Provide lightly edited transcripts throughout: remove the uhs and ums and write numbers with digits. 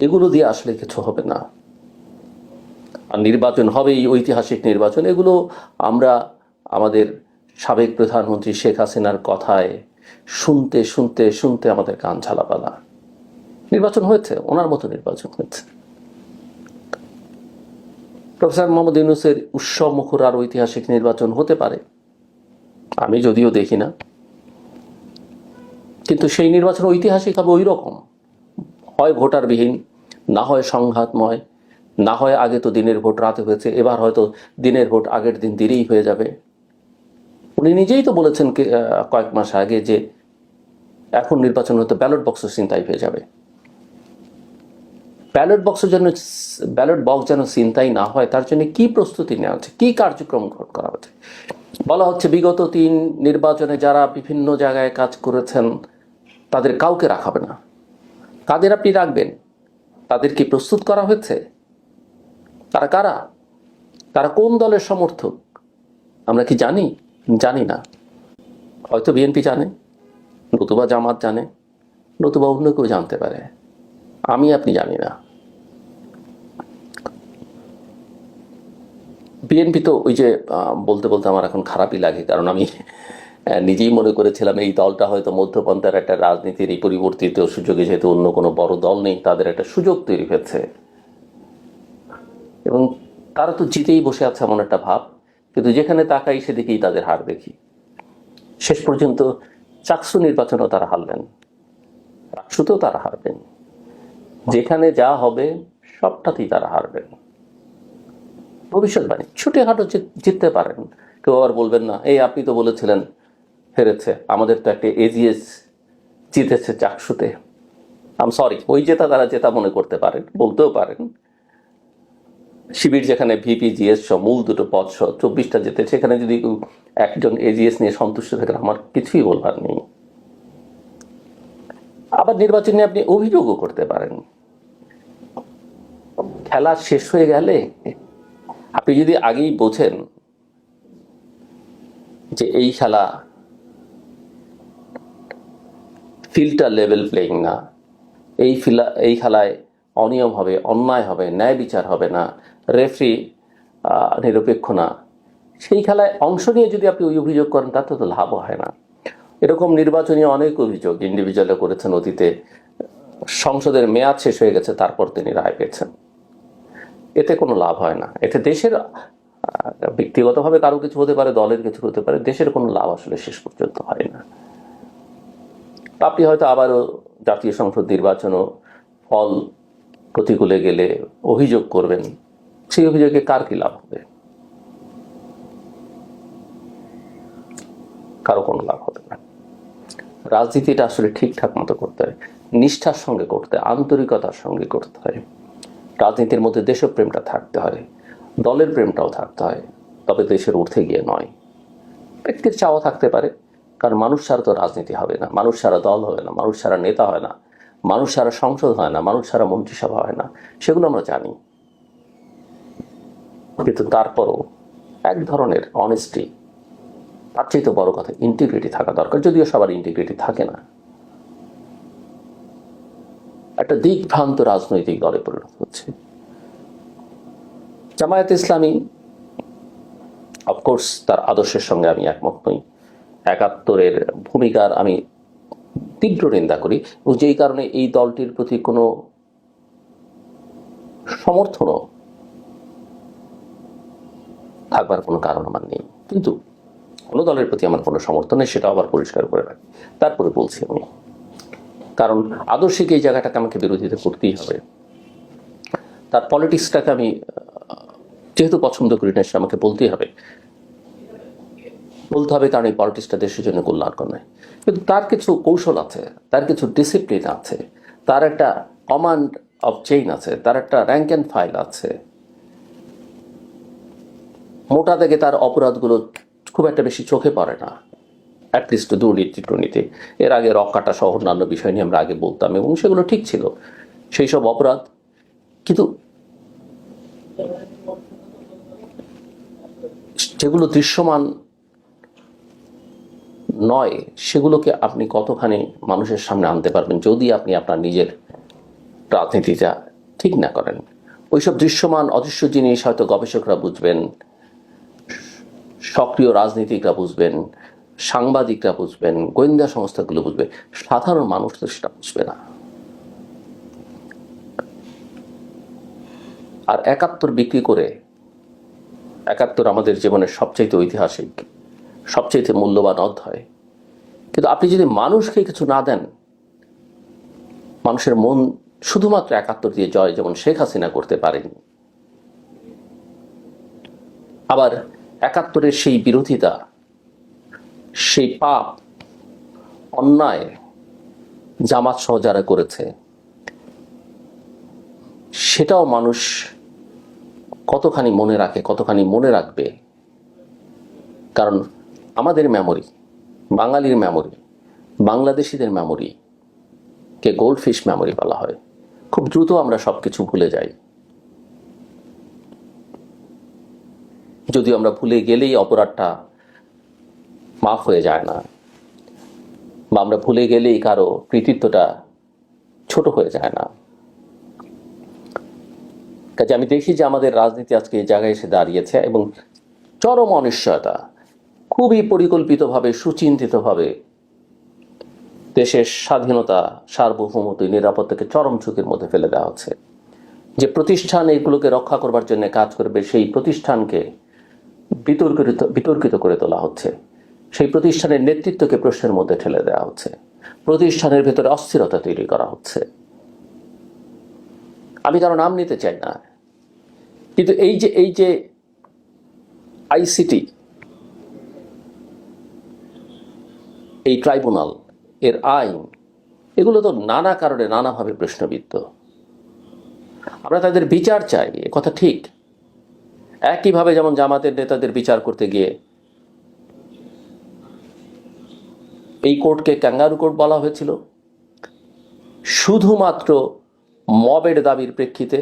এগুলো দিয়ে আসলে কিছু হবে না। আর নির্বাচন হবে, এই ঐতিহাসিক নির্বাচন, এগুলো আমরা আমাদের সাবেক প্রধানমন্ত্রী শেখ হাসিনার কথায় শুনতে শুনতে শুনতে আমাদের কান ঝালাপালা। নির্বাচন হয়েছে, ওনার মতো নির্বাচন হয়েছে। প্রফেসর মোহাম্মদ ইউনূসের উৎসব মুখর আর ঐতিহাসিক নির্বাচন হতে পারে, আমি যদিও দেখি না, কিন্তু সেই নির্বাচন ঐতিহাসিক হবে ওই রকম, হয় ভোটারবিহীন, না হয় সংঘাতময়, না হয় আগে তো দিনের ভোট রাতে হয়েছে, এবার হয়তো দিনের ভোট আগের দিন দিনেই হয়ে যাবে। উনি নিজেই তো বলেছেন কয়েক মাস আগে যে এখন নির্বাচন হতে ব্যালট বক্স ছিনতাই হয়ে যাবে। ব্যালট বক্স যেন ছিনতাই না হয় তার জন্য কি প্রস্তুতি নেওয়া হচ্ছে, কি কার্যক্রম গ্রহণ করা হচ্ছে। বলা হচ্ছে বিগত 3 নির্বাচনে যারা বিভিন্ন জায়গায় কাজ করেছেন তাদের কাউকে রাখাবে না। কাদের আপনি রাখবেন? তাদের কি প্রস্তুত করা হয়েছে? তারা কারা? তারা কোন দলের সমর্থক? আমরা কি জানি? জানি না। হয়তো বিএনপি জানে, নতুবা জামাত জানে, নতুবা অন্য কেউ জানতে পারে, আমি আপনি জানি না। বিএনপি তো ওই যে বলতে বলতে আমার এখন খারাপই লাগে, কারণ আমি নিজেই মনে করেছিলাম এই দলটা হয়তো মধ্যপন্থার একটা রাজনীতির এই পরিবর্তিত সুযোগে, যেহেতু অন্য কোনো বড় দল নেই, তাদের একটা সুযোগ তৈরি হয়েছে এবং তারা তো জিতেই বসে আছে এমন একটা ভাব। কিন্তু যেখানে তাকাই সেদিকেই তাদের হার দেখি। শেষ পর্যন্ত চাকসু নির্বাচনেও তারা হারলেন, রাকসুতেও তারা হারবেন, যেখানে যা হবে সবটাতেই তারা হারবেন। ভবিষ্যৎবাণী ছুটে হাঁটো জিততে পারেন। কেউ আবার বলবেন না, এই আপনি তো বলেছিলেন হেরেছে, আমাদের তো একটা এজিএস জিতেছে চাকসুতে। সরি, ওই জেতা তারা জেতা মনে করতে পারেন, বলতেও পারেন। শিবির যেখানে ভিপি জিএস সহ মূল দুটো পদ সহ 24টা জেতে, সেখানে যদি একজন এজিএস নিয়ে সন্তুষ্ট থাকেন আমার কিছুই বলবার নেই। আবার নির্বাচন নিয়ে আপনি অভিযোগও করতে পারেন। খেলা শেষ হয়ে গেলে আপনি যদি আগেই বোঝেন যে এই খেলা ফিল্ডটা লেভেল প্লেয়িং না, এই খেলায় অনিয়ম হবে, অন্যায় হবে, ন্যায় বিচার হবে না, রেফারি নিরপেক্ষ না, সেই খেলায় অংশ নিয়ে যদি আপনি ওই অভিযোগ করেন তাতে তো লাভ হয় না। এরকম নির্বাচনী অনেক অভিযোগ ইন্ডিভিজুয়ালে করেছেন অতীতে। সংসদের মেয়াদ শেষ হয়ে গেছে, তারপর তিনি রায় পেয়েছেন। এতে কোনো লাভ হয় না। এতে দেশের ব্যক্তিগতভাবে কারো কিছু হতে পারে, দলের কিছু হতে পারে, দেশের কোনো লাভ আসলে শেষ পর্যন্ত হয় না। আপনি হয়তো আবারও জাতীয় সংসদ নির্বাচনও ফল প্রতিকূলে গেলে অভিযোগ করবেন, সেই অভিযোগে কার কি লাভ হবে? কারো কোনো লাভ হবে না। রাজনীতিটা আসলে ঠিকঠাক মতো করতে হয়, নিষ্ঠার সঙ্গে করতে হয়, আন্তরিকতার সঙ্গে করতে হয়। রাজনীতির মধ্যে দেশপ্রেমটা থাকতে হয়, দলের প্রেমটাও থাকতে হয়, তবে দেশের ঊর্ধ্বে গিয়ে নয়। ব্যক্তির চাওয়া থাকতে পারে, কারণ মানুষ ছাড়া তো রাজনীতি হবে না, মানুষ ছাড়া দল হবে না, মানুষ ছাড়া নেতা হয় না, মানুষ ছাড়া সংসদ হয় না, মানুষ ছাড়া মন্ত্রিসভা হয় না, সেগুলো আমরা জানি। কিন্তু তারপরও এক ধরনের অনেস্টি, তার চেয়ে তো বড় কথা ইন্টিগ্রিটি থাকা দরকার, যদিও সবার ইন্টিগ্রিটি থাকে না। একটা দিকভ্রান্ত রাজনৈতিক দলে পরিণত হচ্ছে জামায়াত ইসলামী। অফকোর্স তার আদর্শের সঙ্গে আমি একমত নই, ৭১-এর ভূমিকার আমি তীব্র নিন্দা করি, এবং যেই কারণে এই দলটির প্রতি কোনো সমর্থনও থাকবার কোনো কারণ আমার নেই। কিন্তু কোনো দলের প্রতি আমার কোনো সমর্থন নেই, সেটা আবার পরিষ্কার করে রাখি। তারপরে বলছি আমি, কারণ আদর্শিক এই জায়গাটাকে আমাকে বিরোধিতা করতেই হবে। তার পলিটিক্সটাকে আমি যেহেতু পছন্দ করি না, সে আমাকে বলতেই হবে, কারণ এই পলিটিক্সটা দেশের জন্য কল্যাণকর নয়। কিন্তু তার কিছু কৌশল আছে, তার কিছু ডিসিপ্লিন আছে, তার একটা কমান্ড অফ চেইন আছে, তার একটা র্যাঙ্ক অ্যান্ড ফাইল আছে। মোটা থেকে তার অপরাধগুলো খুব একটা বেশি চোখে পড়ে না, অ্যাটলিস্ট দুর্নীতি। এর আগে রক্ষাটা সহ অন্যান্য বিষয় নিয়ে আমরা আগে বলতাম এবং সেগুলো ঠিক ছিল, সেই সব অপরাধ। কিন্তু যেগুলো দৃশ্যমান নয়, সেগুলোকে আপনি কতখানি মানুষের সামনে আনতে পারবেন যদি আপনি আপনার নিজের রাজনীতিটা ঠিক না করেন, ওইসব দৃশ্যমান অদৃশ্য জিনিস হয়তো গবেষকরা বুঝবেন, সক্রিয় রাজনীতিকরা বুঝবেন, সাংবাদিকরা বুঝবেন, গোয়েন্দা সংস্থাগুলো বুঝবে, সাধারণ মানুষ তো সেটা বুঝবে না। আর ৭১ বিক্রি করে, ৭১ আমাদের জীবনের সবচাইতে ঐতিহাসিক, সবচাইতে মূল্যবান অধ্যায়, কিন্তু আপনি যদি মানুষকে কিছু না দেন, মানুষের মন শুধুমাত্র ৭১ দিয়ে জয় যেমন শেখ হাসিনা করতে পারেনি, আবার ৭১ সেই বিরোধিতা, সেই পাপ অন্যায় জামাত সহ যারা করেছে, সেটাও মানুষ কতখানি মনে রাখে, কতখানি মনে রাখবে। কারণ আমাদের মেমোরি, বাঙালির মেমোরি, বাংলাদেশিদের মেমোরি কে গোল্ডফিশ মেমোরি বলা হয়। খুব দ্রুত আমরা সবকিছু ভুলে যাই। যদিও আমরা ভুলে গেলেই অপরাধটা মাফ হয়ে যায় না, বা আমরা ভুলে গেলেই কারো কৃতিত্বটা ছোট হয়ে যায় না। কাজে আমি দেখি যে আমাদের রাজনীতি আজকে এই জায়গায় এসে দাঁড়িয়েছে, এবং চরম অনিশ্চয়তা, খুবই পরিকল্পিতভাবে, সুচিন্তিতভাবে দেশের স্বাধীনতা, সার্বভৌমত্ব, নিরাপত্তাকে চরম ঝুঁকির মধ্যে ফেলে দেওয়া হচ্ছে। যে প্রতিষ্ঠান এগুলোকে রক্ষা করবার জন্য কাজ করবে, সেই প্রতিষ্ঠানকে বিতর্কিত করে তোলা হচ্ছে, সেই প্রতিষ্ঠানের নেতৃত্বকে প্রশ্নের মধ্যে ঠেলে দেওয়া হচ্ছে, প্রতিষ্ঠানের ভেতরে অস্থিরতা তৈরি করা হচ্ছে। আমি কারো নাম নিতে চাই না, কিন্তু এই যে আইসিটি, এই ট্রাইব্যুনাল, এর আইন, এগুলো তো নানা কারণে নানাভাবে প্রশ্নবিদ্ধ। আমরা তাদের বিচার চাই, এ কথা ঠিক। একইভাবে যেমন জামাতের নেতাদের বিচার করতে গিয়ে এই কোর্টকে ক্যাঙ্গারু কোর্ট বলা হয়েছিল, শুধুমাত্র মবের দাবির প্রেক্ষিতে।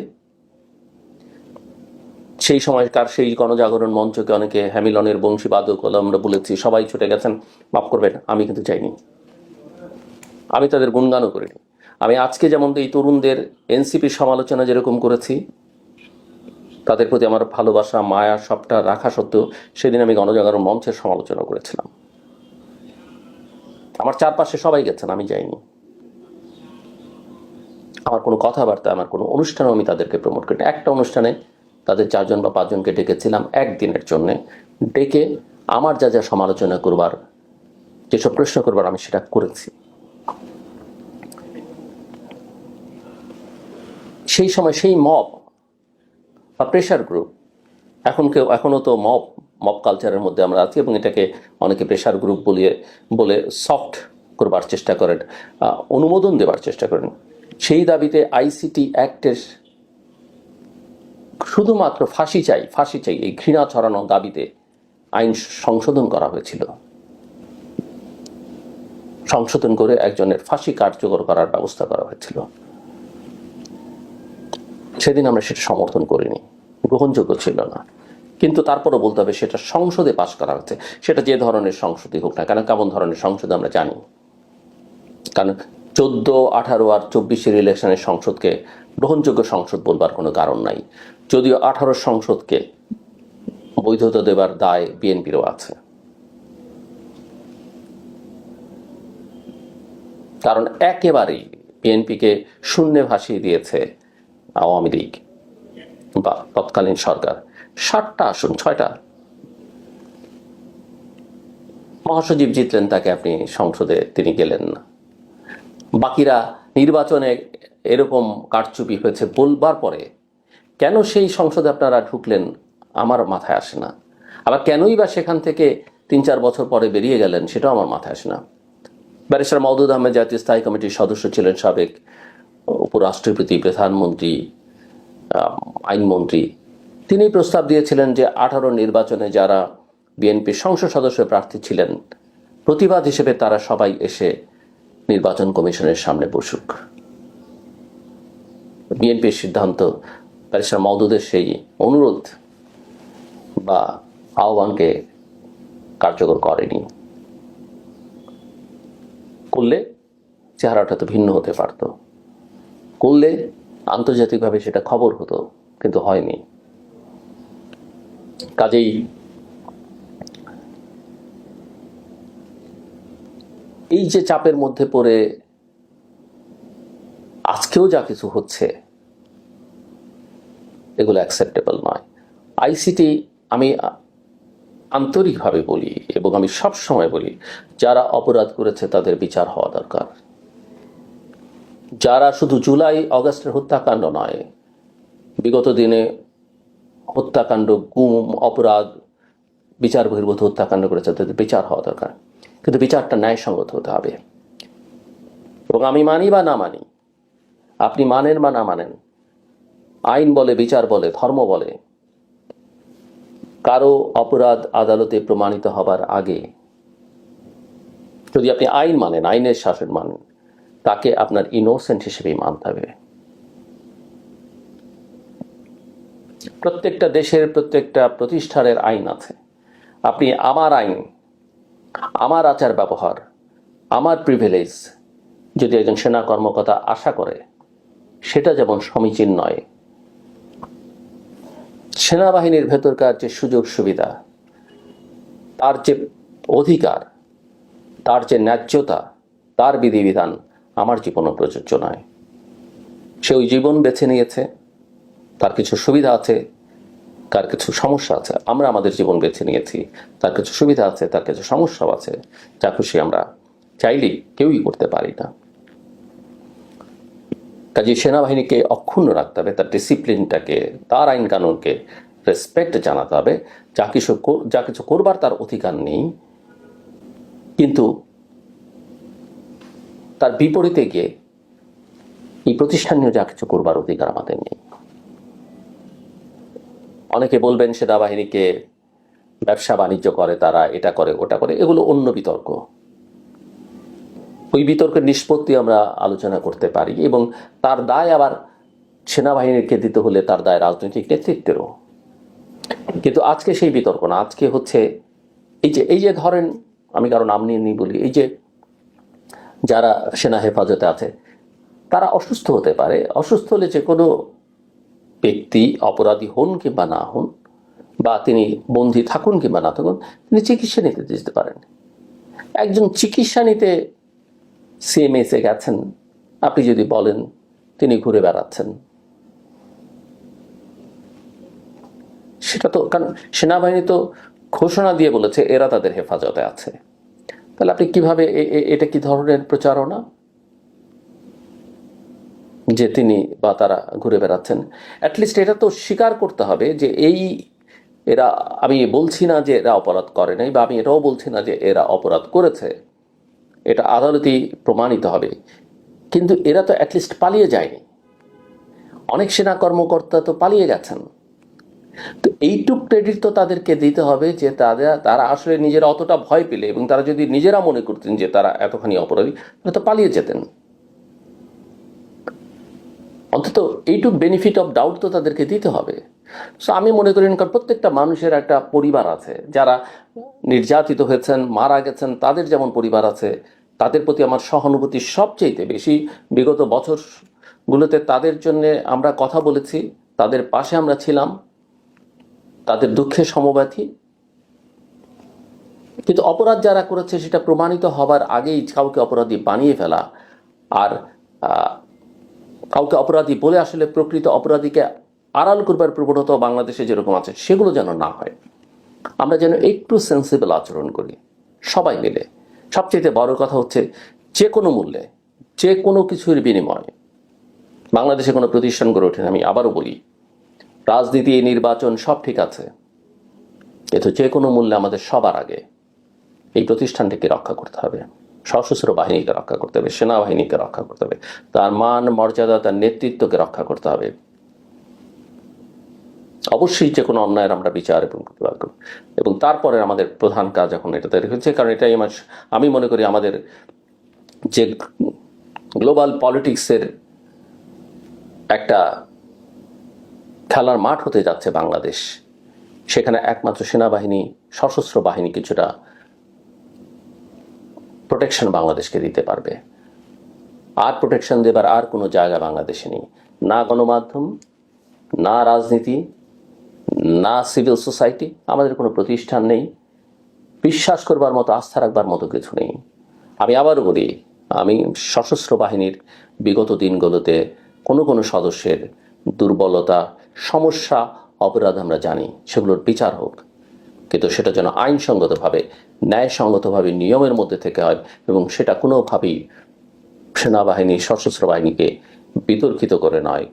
সেই সময়কার সেই গণজাগরণ মঞ্চকে অনেকে হ্যামিলনের বংশীবাদক বলে আমরা বলেছি, সবাই ছুটে গেছেন, মাফ করবেন, আমি কিন্তু চাইনি, আমি তাদের গুণগানও করিনি। আমি আজকে যেমন এই তরুণদের এনসিপির সমালোচনা যেরকম করেছি, তাদের প্রতি আমার ভালোবাসা, মায়া সবটা রাখা সত্ত্বেও সেদিন আমি গণজাগরণ মঞ্চের সমালোচনা করেছিলাম। আমার চারপাশে সবাই গেছেন, আমি যাইনি। আমার কোনো কথাবার্তা, আমার কোনো অনুষ্ঠানেও আমি তাদেরকে প্রমোট করি। একটা অনুষ্ঠানে তাদের 4 জন বা 5 জনকে ডেকেছিলাম একদিনের জন্যে, ডেকে আমার যা যা সমালোচনা করবার, যেসব প্রশ্ন করবার আমি সেটা করেছি। সেই সময় সেই মব বা প্রেশার গ্রুপ, এখনো তো মব কালচারের মধ্যে আমরা আছি, এবং এটাকে অনেকে প্রেশার গ্রুপ বলে সফট করবার চেষ্টা করেন, অনুমোদন দেবার চেষ্টা করেন। সেই দাবিতে আইসিটি অ্যাক্টের শুধুমাত্র ফাঁসি চাই এই ঘৃণা ছড়ানো দাবিতে আইন সংশোধন করা হয়েছিল। সংশোধন করে একজনের ফাঁসি কার্যকর করার ব্যবস্থা করা হয়েছিল। সেদিন আমরা সেটা সমর্থন করিনি, গ্রহণযোগ্য ছিল না। কিন্তু তারপরও বলতে হবে সেটা সংসদে পাশ করা হচ্ছে, সেটা যে ধরনের সংসদই হোক না কেন, কেমন ধরনের সংসদ আমরা জানি। কারণ 14, 18 আর 24-এর ইলেকশনের সংসদকে গ্রহণযোগ্য সংসদ বলবার কোনো কারণ নাই, যদিও 18 সংসদকে বৈধতা দেবার দায় বিএনপিরও আছে। কারণ একেবারেই বিএনপিকে শূন্যে ভাসিয়ে দিয়েছে আওয়ামী লীগ বা তৎকালীন সরকার। 60টা আসন, 6টা মহাসচিব জিতলেন, তাকে আপনি সংসদে তিনি গেলেন না। বাকিরা নির্বাচনে এরকম কারচুপি হয়েছে বলবার পরে কেন সেই সংসদে আপনারা ঢুকলেন আমার মাথায় আসে না। আবার কেনই বা সেখান থেকে 3-4 বছর পরে বেরিয়ে গেলেন সেটাও আমার মাথায় আসে না। ব্যারিস্টার মওদুদ আহমেদ জাতীয় স্থায়ী কমিটির সদস্য ছিলেন, সাবেক উপরাষ্ট্রপতি, প্রধানমন্ত্রী, আইনমন্ত্রী। তিনি প্রস্তাব দিয়েছিলেন যে 18 নির্বাচনে যারা বিএনপির সংসদ সদস্য প্রার্থী ছিলেন, প্রতিবাদ হিসেবে তারা সবাই এসে নির্বাচন কমিশনের সামনে বসুক। বিএনপির সিদ্ধান্ত ব্যারিস্টার মওদুদের সেই অনুরোধ বা আহ্বানকে কার্যকর করেনি। করলে চেহারাটা তো ভিন্ন হতে পারত, করলে আন্তর্জাতিকভাবে সেটা খবর হতো, কিন্তু হয়নি। কাজেই এই যে চাপের মধ্যে পড়ে আজকেও যা কিছু হচ্ছে এগুলো অ্যাকসেপ্টেবল নয়। আইসিটি, আমি আন্তরিকভাবে বলি এবং আমি সব সময় বলি, যারা অপরাধ করেছে তাদের বিচার হওয়া দরকার। যারা শুধু জুলাই অগাস্টের হত্যাকাণ্ড নয়, বিগত দিনে হত্যাকাণ্ড, গুম, অপরাধ, বিচার বহির্ভূত হত্যাকাণ্ড করেছে তাদের বিচার হওয়া দরকার, কিন্তু বিচারটা ন্যায়সঙ্গত হতে হবে। এবং আমি মানি বা না মানি, আপনি মানেন বা না মানেন, আইন বলে, বিচার বলে, ধর্ম বলে, কারো অপরাধ আদালতে প্রমাণিত হবার আগে যদি আপনি আইন মানেন, আইনের শাসন মানেন, তাকে আপনার ইনোসেন্ট হিসেবেই মানতে হবে। প্রত্যেকটা দেশের প্রত্যেকটা প্রতিষ্ঠানের আইন আছে। আপনি আমার আইন, আমার আচার ব্যবহার, আমার প্রিভিলেজ যদি একজন সেনা কর্মকর্তা আশা করে, সেটা যেমন সমীচীন নয়, সেনাবাহিনীর ভেতরকার যে সুযোগ সুবিধা, তার যে অধিকার, তার যে ন্যায্যতা, তার বিধিবিধান আমার জীবনে প্রযোজ্য নয়। সে ওই জীবন বেছে নিয়েছে, তার কিছু সুবিধা আছে, তার কিছু সমস্যা আছে। আমরা আমাদের জীবন বেছে নিয়েছি, তার কিছু সুবিধা আছে, তার কিছু সমস্যাও আছে। যা খুশি আমরা চাইলেই কেউই করতে পারি না। কাজে সেনাবাহিনীকে অক্ষুণ্ণ রাখতে হবে, তার ডিসিপ্লিনটাকে, তার আইন কানুনকে রেসপেক্ট জানাতে হবে। যা কিছু করবার তার অধিকার নেই, কিন্তু তার বিপরীতে গিয়ে এই প্রতিষ্ঠানীয় যা কিছু করবার অধিকার আমাদের নেই। অনেকে বলবেন সেনাবাহিনীকে ব্যবসা বাণিজ্য করে, তারা এটা করে ওটা করে, এগুলো অন্য বিতর্ক। ওই বিতর্কের নিষ্পত্তি আমরা আলোচনা করতে পারি, এবং তার দায় আবার সেনাবাহিনীকে দিতে হলে তার দায় রাজনৈতিক নেতৃত্বেরও। কিন্তু আজকে সেই বিতর্ক না। আজকে হচ্ছে এই যে ধরেন, আমি কারো নাম নিয়ে নি বলি, এই যে যারা সেনা হেফাজতে আছে, তারা অসুস্থ হতে পারে। অসুস্থ হলে যে কোনো ব্যক্তি, অপরাধী হন কিংবা না হন, বা তিনি বন্দী থাকুন কিংবা না থাকুন, তিনি চিকিৎসা নিতে যেতে পারেন। একজন চিকিৎসা নিতে সিএমএসে গেছেন, আপনি যদি বলেন তিনি ঘুরে বেড়াচ্ছেন, সেটা তো, কারণ সেনাবাহিনী তো ঘোষণা দিয়ে বলেছে এরা তাদের হেফাজতে আছে। তাহলে আপনি কিভাবে, এটা কি ধরনের প্রচারণা যে তিনি বা তারা ঘুরে বেড়াচ্ছেন? অ্যাটলিস্ট এটা তো স্বীকার করতে হবে যে এরা, আমি বলছি না যে এরা অপরাধ করে নাই, বা আমি এটাও বলছি না যে এরা অপরাধ করেছে, এটা আদালতেই প্রমাণিত হবে, কিন্তু এরা তো অ্যাটলিস্ট পালিয়ে যায়নি। অনেক সেনা কর্মকর্তা তো পালিয়ে গেছেন। তো এইটুক ক্রেডিট তো তাদেরকে দিতে হবে যে তারা আসলে নিজেরা অতটা ভয় পেলে, এবং তারা যদি নিজেরা মনে করতেন যে তারা এতখানি অপরাধী, তাহলে তো পালিয়ে যেতেন। অন্তত এইটুক বেনিফিট অফ ডাউট তো তাদেরকে দিতে হবে। সো আমি মনে করি, কারণ প্রত্যেকটা মানুষের একটা পরিবার আছে, যারা নির্যাতিত হয়েছেন, মারা গেছেন, তাদের যেমন পরিবার আছে, তাদের প্রতি আমার সহানুভূতি সবচেয়ে বেশি। বিগত বছরগুলোতে তাদের জন্য আমরা কথা বলেছি, তাদের পাশে আমরা ছিলাম, তাদের দুঃখে সমব্যথী। কিন্তু অপরাধ যারা করেছে সেটা প্রমাণিত হবার আগেই কাউকে অপরাধী বানিয়ে ফেলা, আর কাউকে অপরাধী বলে আসলে প্রকৃত অপরাধীকে আড়াল করবার প্রবণতা বাংলাদেশে যেরকম আছে, সেগুলো যেন না হয়। আমরা যেন একটু সেন্সিবল আচরণ করি সবাই মিলে। সবচেয়ে বড় কথা হচ্ছে, যে কোনো মূল্যে, যে কোনো কিছুর বিনিময়ে বাংলাদেশে কোনো প্রতিষ্ঠান গড়ে ওঠে না। আমি আবারও বলি, রাজনীতি, নির্বাচন সব ঠিক আছে, কিন্তু যে কোনো মূল্যে আমাদের সবার আগে এই প্রতিষ্ঠানটিকে রক্ষা করতে হবে, সশস্ত্র বাহিনীকে রক্ষা করতে হবে, সেনাবাহিনীকে রক্ষা করতে হবে, তার মান মর্যাদা, তার নেতৃত্বকে রক্ষা করতে হবে। অবশ্যই যে কোনো অন্যায়ের আমরা বিচার এবং প্রতিবাদ করব, এবং তারপরে আমাদের প্রধান কাজ এখন এটা তৈরি হচ্ছে। কারণ এটাই আমি মনে করি আমাদের যে গ্লোবাল পলিটিক্সের একটা খেলার মাঠ হতে যাচ্ছে বাংলাদেশ, সেখানে একমাত্র সেনাবাহিনী, সশস্ত্র বাহিনী কিছুটা প্রোটেকশন বাংলাদেশকে দিতে পারবে। আর প্রোটেকশন দেবার আর কোনো জায়গা বাংলাদেশে নেই। না গণমাধ্যম, না রাজনীতি, না সিভিল সোসাইটি, আমাদের কোনো প্রতিষ্ঠান নেই, বিশ্বাস করবার মতো, আস্থা রাখবার মতো কিছু নেই। আমি আবারও বলি, আমি সশস্ত্র বাহিনীর বিগত দিনগুলোতে কোনো কোনো সদস্যের দুর্বলতা, সমস্যা, অপরাধ আমরা জানি, সেগুলোর বিচার হোক, কিন্তু সেটা যেন আইনসঙ্গতভাবে, ন্যায়সঙ্গতভাবে, নিয়মের মধ্যে থেকে হয়, এবং সেটা কোনোভাবেই সেনাবাহিনী, সশস্ত্র বাহিনীকে বিতর্কিত করে নয়,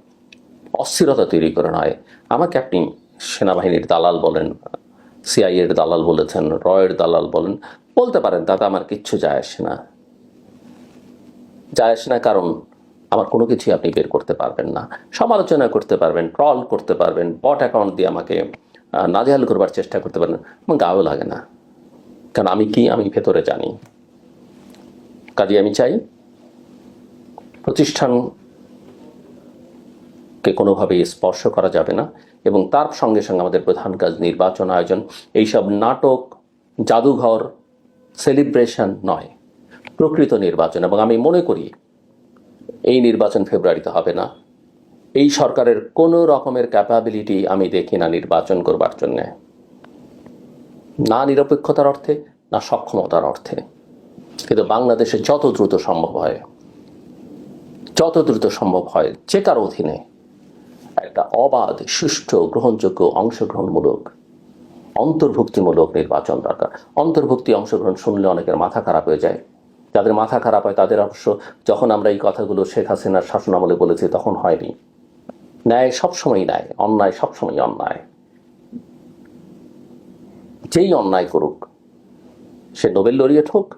অস্থিরতা তৈরি করে নয়। আমাকে আপনি সেনাবাহিনীর দালাল বলেন, সিআইএর দালাল বলেছেন, রয়ের দালাল বলেন, বলতে পারেন, তাতে আমার কিচ্ছু যায় আসে না। কারণ আমার কোনো কিছুই আপনি বের করতে পারবেন না। সমালোচনা করতে পারবেন, ট্রল করতে পারবেন, বট অ্যাকাউন্ট দিয়ে আমাকে নাজেহাল করবার চেষ্টা করতে পারেন, আমার গাও লাগে না। কারণ আমি কি, আমি ভেতরে জানি। কাজে আমি চাই প্রতিষ্ঠানকে কোনোভাবেই স্পর্শ করা যাবে না, এবং তার সঙ্গে সঙ্গে আমাদের প্রধান কাজ নির্বাচন আয়োজন। এইসব নাটক, জাদুঘর, সেলিব্রেশন নয়, প্রকৃত নির্বাচন। এবং আমি মনে করি এই নির্বাচন ফেব্রুয়ারিতে হবে না। এই সরকারের কোনো রকমের ক্যাপাবিলিটি আমি দেখি না নির্বাচন করবার জন্যে, না নিরপেক্ষতার অর্থে, না সক্ষমতার অর্থে। কিন্তু বাংলাদেশে যত দ্রুত সম্ভব হয় যে কারো অধীনে একটা অবাধ, সুষ্ঠু, গ্রহণযোগ্য, অংশগ্রহণমূলক, অন্তর্ভুক্তিমূলক নির্বাচন দরকার। অন্তর্ভুক্তি, অংশগ্রহণ শুনলে অনেকের মাথা খারাপ হয়ে যায়। যাদের মাথা খারাপ হয় তাদের অবশ্য, যখন আমরা এই কথাগুলো শেখ হাসিনার শাসনামলে বলেছি তখন হয়নি। ন্যায় সবসময় ন্যায়, অন্যায় সবসময় অন্যায়। যেই অন্যায় করুক, সে নোবেল লরিয়েট হোক,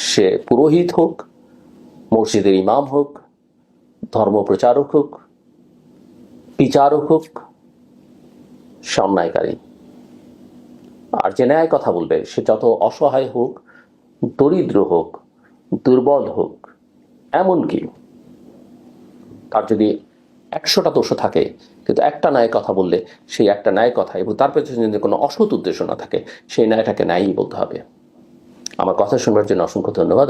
সে পুরোহিত হোক, মসজিদের ইমাম হোক, ধর্মপ্রচারক হোক, বিচারক হোক, সে অন্যায়কারী। আর যে ন্যায় কথা বলবে সে যত অসহায় হোক, দরিদ্র হোক, দুর্বল হোক, এমনকি তার যদি 100টা দোষ থাকে, কিন্তু একটা ন্যায় কথা বললে সেই একটা ন্যায় কথা, এবং তার পেছনে যদি কোনো অসৎ উদ্দেশ্য না থাকে, সেই ন্যায়টাকে ন্যায়ই বলতে হবে। আমার কথা শুনবার জন্য অসংখ্য ধন্যবাদ।